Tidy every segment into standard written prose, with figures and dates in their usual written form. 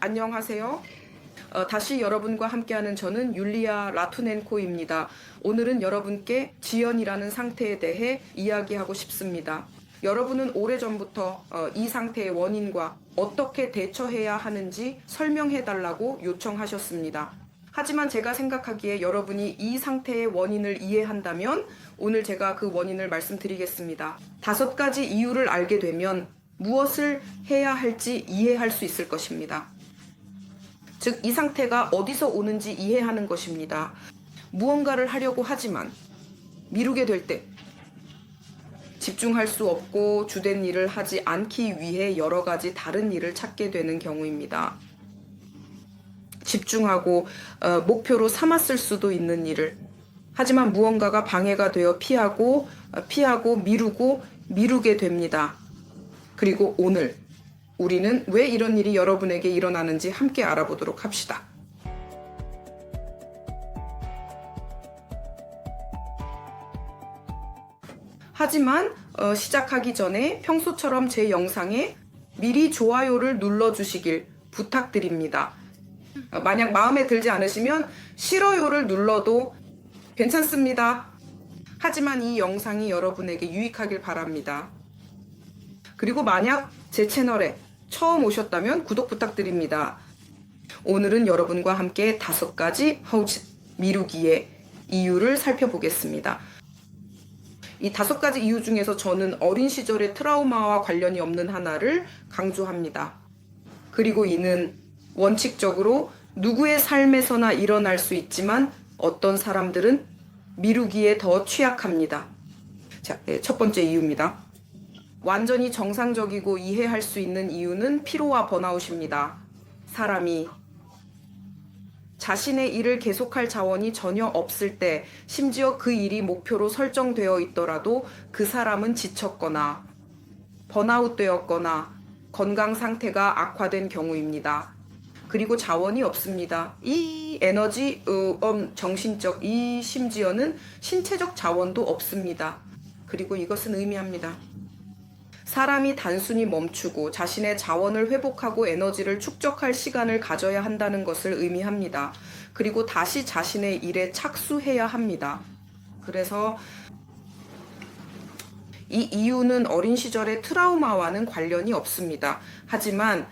안녕하세요. 다시 여러분과 함께하는 저는 율리아 라투넨코입니다. 오늘은 여러분께 지연이라는 상태에 대해 이야기하고 싶습니다. 여러분은 오래전부터 이 상태의 원인과 어떻게 대처해야 하는지 설명해달라고 요청하셨습니다. 하지만 제가 생각하기에 여러분이 이 상태의 원인을 이해한다면 오늘 제가 그 원인을 말씀드리겠습니다. 5가지 이유를 알게 되면 무엇을 해야 할지 이해할 수 있을 것입니다. 즉, 이 상태가 어디서 오는지 이해하는 것입니다. 무언가를 하려고 하지만 미루게 될 때, 집중할 수 없고 주된 일을 하지 않기 위해 여러 가지 다른 일을 찾게 되는 경우입니다. 집중하고 목표로 삼았을 수도 있는 일을, 하지만 무언가가 방해가 되어 피하고 미루게 됩니다. 그리고 오늘 우리는 왜 이런 일이 여러분에게 일어나는지 함께 알아보도록 합시다. 하지만 시작하기 전에 평소처럼 제 영상에 미리 좋아요를 눌러주시길 부탁드립니다. 만약 마음에 들지 않으시면 싫어요를 눌러도 괜찮습니다. 하지만 이 영상이 여러분에게 유익하길 바랍니다. 그리고 만약 제 채널에 처음 오셨다면 구독 부탁드립니다. 오늘은 여러분과 함께 5가지 미루기의 이유를 살펴보겠습니다. 이 5가지 이유 중에서 저는 어린 시절의 트라우마와 관련이 없는 하나를 강조합니다. 그리고 이는 원칙적으로 누구의 삶에서나 일어날 수 있지만 어떤 사람들은 미루기에 더 취약합니다. 자, 첫 번째 이유입니다. 완전히 정상적이고 이해할 수 있는 이유는 피로와 번아웃입니다. 사람이 자신의 일을 계속할 자원이 전혀 없을 때, 심지어 그 일이 목표로 설정되어 있더라도 그 사람은 지쳤거나 번아웃되었거나 건강 상태가 악화된 경우입니다. 그리고 자원이 없습니다. 이 에너지, 정신적, 심지어는 신체적 자원도 없습니다. 그리고 이것은 의미합니다. 사람이 단순히 멈추고 자신의 자원을 회복하고 에너지를 축적할 시간을 가져야 한다는 것을 의미합니다. 그리고 다시 자신의 일에 착수해야 합니다. 그래서 이 이유는 어린 시절의 트라우마와는 관련이 없습니다. 하지만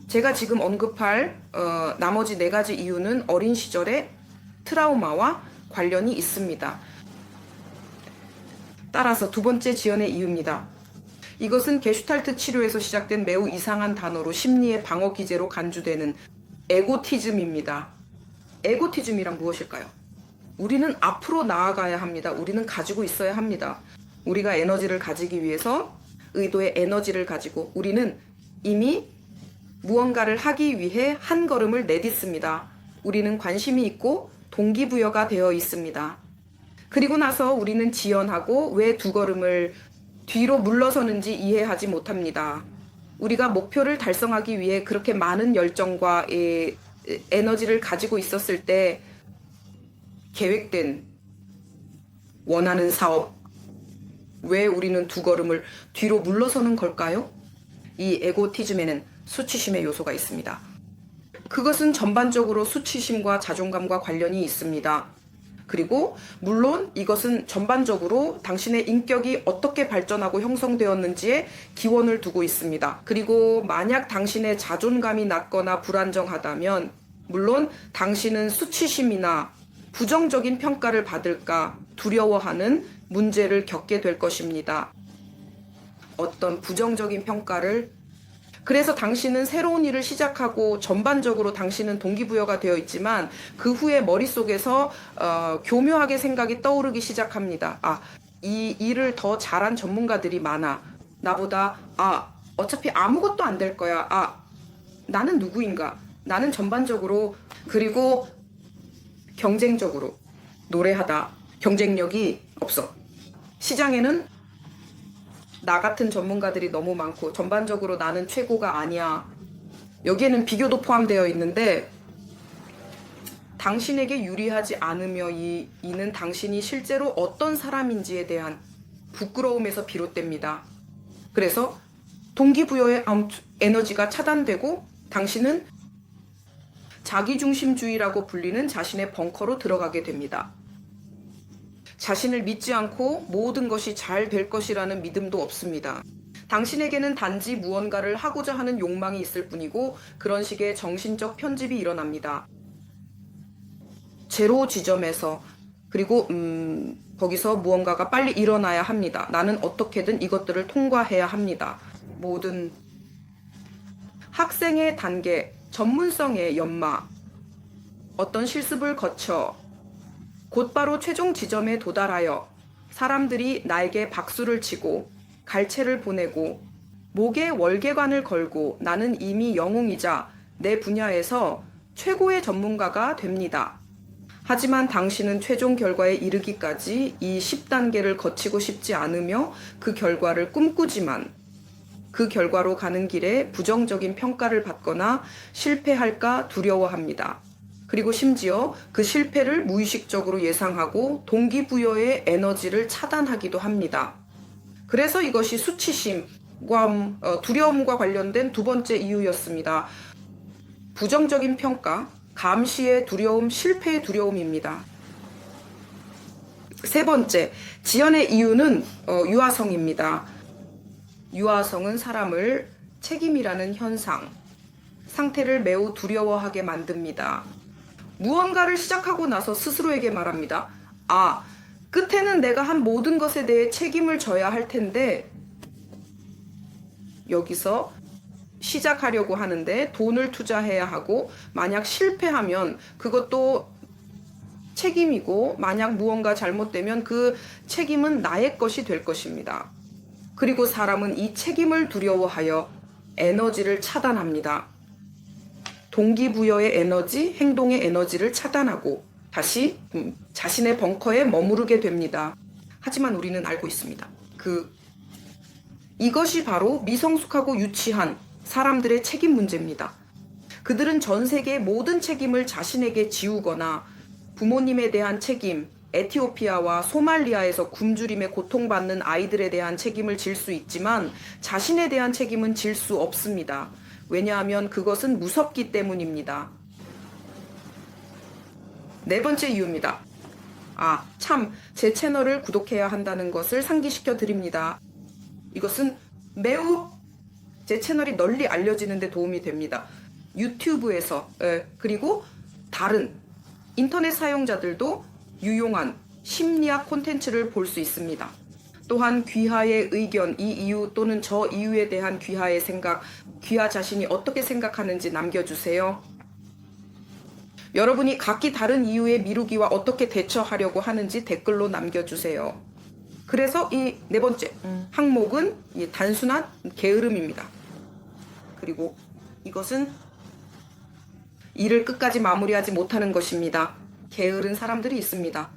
제가 지금 언급할 나머지 4가지 이유는 어린 시절의 트라우마와 관련이 있습니다. 따라서 2번째 지연의 이유입니다. 이것은 게슈탈트 치료에서 시작된 매우 이상한 단어로 심리의 방어 기제로 간주되는 에고티즘입니다. 에고티즘이란 무엇일까요? 우리는 앞으로 나아가야 합니다. 우리는 가지고 있어야 합니다. 우리가 에너지를 가지기 위해서 의도의 에너지를 가지고 우리는 이미 무언가를 하기 위해 한 걸음을 내딛습니다. 우리는 관심이 있고 동기부여가 되어 있습니다. 그리고 나서 우리는 지연하고 왜 2걸음을 뒤로 물러서는지 이해하지 못합니다. 우리가 목표를 달성하기 위해 그렇게 많은 열정과 에너지를 가지고 있었을 때 계획된 원하는 사업, 왜 우리는 2걸음을 뒤로 물러서는 걸까요? 이 에고티즘에는 수치심의 요소가 있습니다. 그것은 전반적으로 수치심과 자존감과 관련이 있습니다. 그리고 물론 이것은 전반적으로 당신의 인격이 어떻게 발전하고 형성되었는지에 기원을 두고 있습니다. 그리고 만약 당신의 자존감이 낮거나 불안정하다면 물론 당신은 수치심이나 부정적인 평가를 받을까 두려워하는 문제를 겪게 될 것입니다. 어떤 부정적인 평가를, 그래서 당신은 새로운 일을 시작하고 전반적으로 당신은 동기부여가 되어 있지만 그 후에 머릿속에서 교묘하게 생각이 떠오르기 시작합니다. 이 일을 더 잘한 전문가들이 많아. 나보다 어차피 아무것도 안 될 거야. 나는 누구인가? 나는 전반적으로, 그리고 경쟁적으로 노래하다 경쟁력이 없어. 시장에는 나 같은 전문가들이 너무 많고 전반적으로 나는 최고가 아니야. 여기에는 비교도 포함되어 있는데 당신에게 유리하지 않으며 이는 당신이 실제로 어떤 사람인지에 대한 부끄러움에서 비롯됩니다. 그래서 동기부여의 에너지가 차단되고 당신은 자기중심주의라고 불리는 자신의 벙커로 들어가게 됩니다. 자신을 믿지 않고 모든 것이 잘 될 것이라는 믿음도 없습니다. 당신에게는 단지 무언가를 하고자 하는 욕망이 있을 뿐이고 그런 식의 정신적 편집이 일어납니다. 제로 지점에서 그리고 거기서 무언가가 빨리 일어나야 합니다. 나는 어떻게든 이것들을 통과해야 합니다. 모든 학생의 단계, 전문성의 연마, 어떤 실습을 거쳐 곧바로 최종 지점에 도달하여 사람들이 나에게 박수를 치고 갈채를 보내고 목에 월계관을 걸고 나는 이미 영웅이자 내 분야에서 최고의 전문가가 됩니다. 하지만 당신은 최종 결과에 이르기까지 이 10단계를 거치고 싶지 않으며 그 결과를 꿈꾸지만 그 결과로 가는 길에 부정적인 평가를 받거나 실패할까 두려워합니다. 그리고 심지어 그 실패를 무의식적으로 예상하고 동기부여의 에너지를 차단하기도 합니다. 그래서 이것이 수치심과 두려움과 관련된 두 번째 이유였습니다. 부정적인 평가, 감시의 두려움, 실패의 두려움입니다. 세 번째, 지연의 이유는 유아성입니다. 유아성은 사람을 책임이라는 현상, 상태를 매우 두려워하게 만듭니다. 무언가를 시작하고 나서 스스로에게 말합니다. 끝에는 내가 한 모든 것에 대해 책임을 져야 할 텐데 여기서 시작하려고 하는데 돈을 투자해야 하고 만약 실패하면 그것도 책임이고 만약 무언가 잘못되면 그 책임은 나의 것이 될 것입니다. 그리고 사람은 이 책임을 두려워하여 에너지를 차단합니다. 동기부여의 에너지, 행동의 에너지를 차단하고 다시 자신의 벙커에 머무르게 됩니다. 하지만 우리는 알고 있습니다. 이것이 바로 미성숙하고 유치한 사람들의 책임 문제입니다. 그들은 전 세계의 모든 책임을 자신에게 지우거나 부모님에 대한 책임, 에티오피아와 소말리아에서 굶주림에 고통받는 아이들에 대한 책임을 질 수 있지만 자신에 대한 책임은 질 수 없습니다. 왜냐하면 그것은 무섭기 때문입니다. 네 번째 이유입니다. 제 채널을 구독해야 한다는 것을 상기시켜 드립니다. 이것은 매우 제 채널이 널리 알려지는 데 도움이 됩니다. 유튜브에서 그리고 다른 인터넷 사용자들도 유용한 심리학 콘텐츠를 볼 수 있습니다. 또한 귀하의 의견, 이 이유 또는 저 이유에 대한 귀하의 생각, 귀하 자신이 어떻게 생각하는지 남겨주세요. 여러분이 각기 다른 이유의 미루기와 어떻게 대처하려고 하는지 댓글로 남겨주세요. 그래서 이 네 번째 항목은 단순한 게으름입니다. 그리고 이것은 일을 끝까지 마무리하지 못하는 것입니다. 게으른 사람들이 있습니다.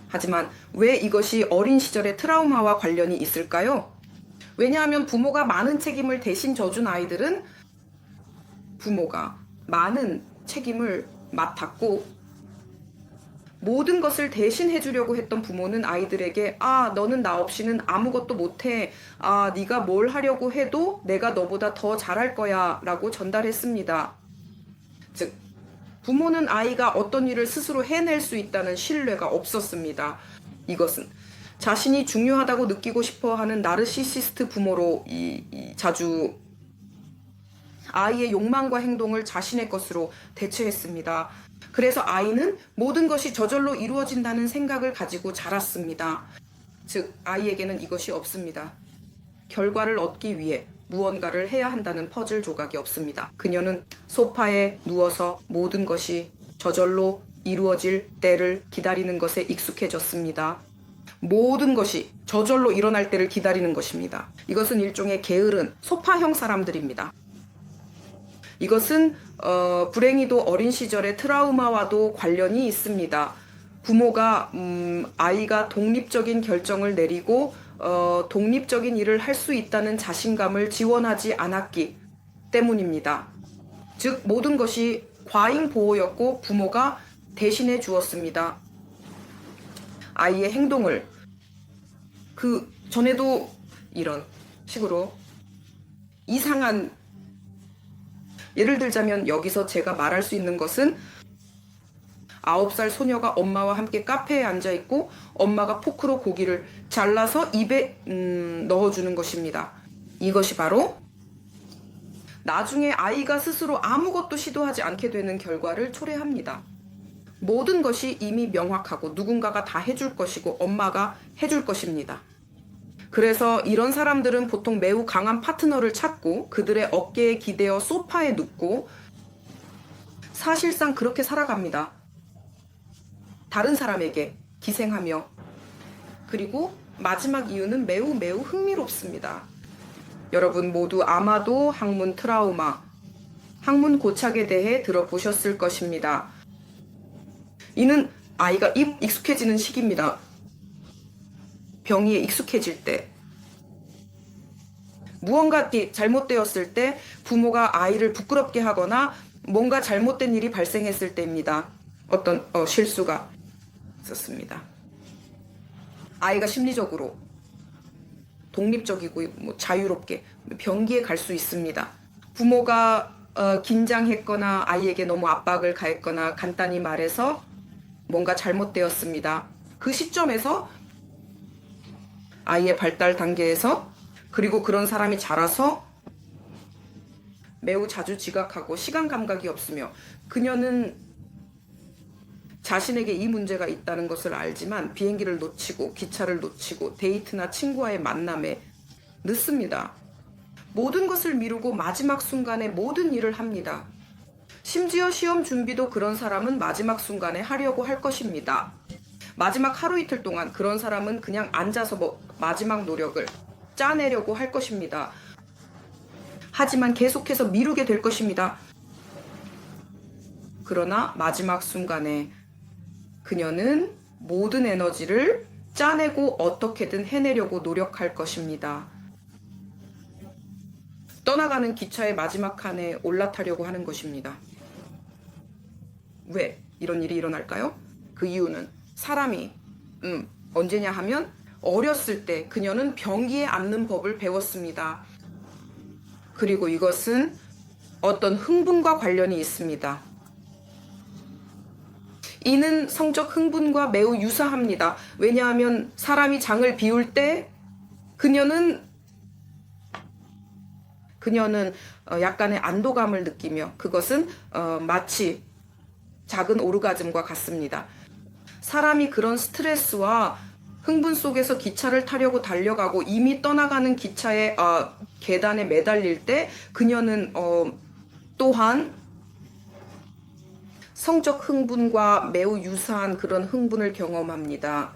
하지만 왜 이것이 어린 시절의 트라우마와 관련이 있을까요? 왜냐하면 부모가 많은 책임을 대신 져준 아이들은 부모가 많은 책임을 맡았고 모든 것을 대신 해주려고 했던 부모는 아이들에게 너는 나 없이는 아무것도 못해. 네가 뭘 하려고 해도 내가 너보다 더 잘할 거야 라고 전달했습니다. 즉 부모는 아이가 어떤 일을 스스로 해낼 수 있다는 신뢰가 없었습니다. 이것은 자신이 중요하다고 느끼고 싶어하는 나르시시스트 부모로 자주 아이의 욕망과 행동을 자신의 것으로 대체했습니다. 그래서 아이는 모든 것이 저절로 이루어진다는 생각을 가지고 자랐습니다. 즉 아이에게는 이것이 없습니다. 결과를 얻기 위해 무언가를 해야 한다는 퍼즐 조각이 없습니다. 그녀는 소파에 누워서 모든 것이 저절로 이루어질 때를 기다리는 것에 익숙해졌습니다. 모든 것이 저절로 일어날 때를 기다리는 것입니다. 이것은 일종의 게으른 소파형 사람들입니다. 이것은 불행히도 어린 시절의 트라우마와도 관련이 있습니다. 부모가 아이가 독립적인 결정을 내리고 독립적인 일을 할 수 있다는 자신감을 지원하지 않았기 때문입니다. 즉 모든 것이 과잉 보호였고 부모가 대신해 주었습니다. 아이의 행동을 전에도 이런 식으로 이상한 예를 들자면 여기서 제가 말할 수 있는 것은 9살 소녀가 엄마와 함께 카페에 앉아 있고 엄마가 포크로 고기를 잘라서 입에 넣어주는 것입니다. 이것이 바로 나중에 아이가 스스로 아무것도 시도하지 않게 되는 결과를 초래합니다. 모든 것이 이미 명확하고 누군가가 다 해줄 것이고 엄마가 해줄 것입니다. 그래서 이런 사람들은 보통 매우 강한 파트너를 찾고 그들의 어깨에 기대어 소파에 눕고 사실상 그렇게 살아갑니다. 다른 사람에게 기생하며. 그리고 마지막 이유는 매우 흥미롭습니다. 여러분 모두 아마도 항문 트라우마, 항문 고착에 대해 들어보셨을 것입니다. 이는 아이가 익숙해지는 시기입니다. 병이에 익숙해질 때. 무언가 잘못되었을 때 부모가 아이를 부끄럽게 하거나 뭔가 잘못된 일이 발생했을 때입니다. 어떤 실수가 있었습니다. 아이가 심리적으로 독립적이고 자유롭게 병기에 갈 수 있습니다. 부모가 긴장했거나 아이에게 너무 압박을 가했거나 간단히 말해서 뭔가 잘못되었습니다. 그 시점에서 아이의 발달 단계에서 그리고 그런 사람이 자라서 매우 자주 지각하고 시간 감각이 없으며 그녀는 자신에게 이 문제가 있다는 것을 알지만 비행기를 놓치고 기차를 놓치고 데이트나 친구와의 만남에 늦습니다. 모든 것을 미루고 마지막 순간에 모든 일을 합니다. 심지어 시험 준비도 그런 사람은 마지막 순간에 하려고 할 것입니다. 마지막 하루 이틀 동안 그런 사람은 그냥 앉아서 마지막 노력을 짜내려고 할 것입니다. 하지만 계속해서 미루게 될 것입니다. 그러나 마지막 순간에 그녀는 모든 에너지를 짜내고 어떻게든 해내려고 노력할 것입니다. 떠나가는 기차의 마지막 칸에 올라타려고 하는 것입니다. 왜 이런 일이 일어날까요? 그 이유는 사람이 언제냐 하면 어렸을 때 그녀는 변기에 앉는 법을 배웠습니다. 그리고 이것은 어떤 흥분과 관련이 있습니다. 이는 성적 흥분과 매우 유사합니다. 왜냐하면 사람이 장을 비울 때 그녀는 약간의 안도감을 느끼며 그것은 마치 작은 오르가즘과 같습니다. 사람이 그런 스트레스와 흥분 속에서 기차를 타려고 달려가고 이미 떠나가는 기차의 계단에 매달릴 때 그녀는 또한 성적 흥분과 매우 유사한 그런 흥분을 경험합니다.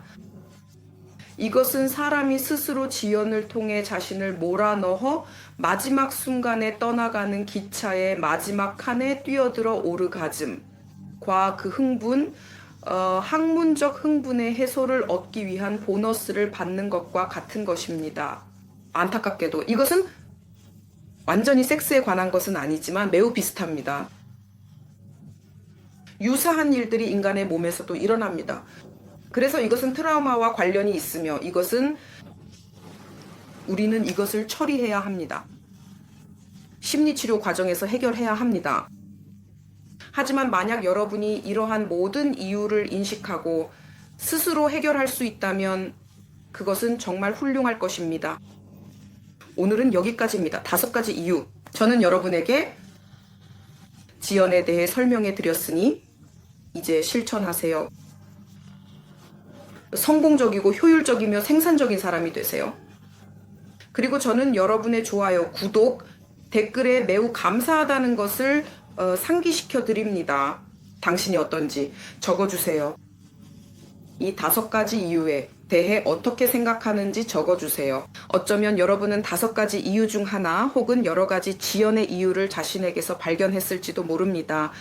이것은 사람이 스스로 지연을 통해 자신을 몰아넣어 마지막 순간에 떠나가는 기차의 마지막 칸에 뛰어들어 오르가즘과 그 흥분, 학문적 흥분의 해소를 얻기 위한 보너스를 받는 것과 같은 것입니다. 안타깝게도 이것은 완전히 섹스에 관한 것은 아니지만 매우 비슷합니다. 유사한 일들이 인간의 몸에서도 일어납니다. 그래서 이것은 트라우마와 관련이 있으며 우리는 이것을 처리해야 합니다. 심리치료 과정에서 해결해야 합니다. 하지만 만약 여러분이 이러한 모든 이유를 인식하고 스스로 해결할 수 있다면 그것은 정말 훌륭할 것입니다. 오늘은 여기까지입니다. 5가지 이유. 저는 여러분에게 지연에 대해 설명해 드렸으니 이제 실천하세요. 성공적이고 효율적이며 생산적인 사람이 되세요. 그리고 저는 여러분의 좋아요, 구독, 댓글에 매우 감사하다는 것을 상기시켜 드립니다. 당신이 어떤지 적어주세요. 이 5가지 이유에 대해 어떻게 생각하는지 적어주세요. 어쩌면 여러분은 5가지 이유 중 하나 혹은 여러 가지 지연의 이유를 자신에게서 발견했을지도 모릅니다.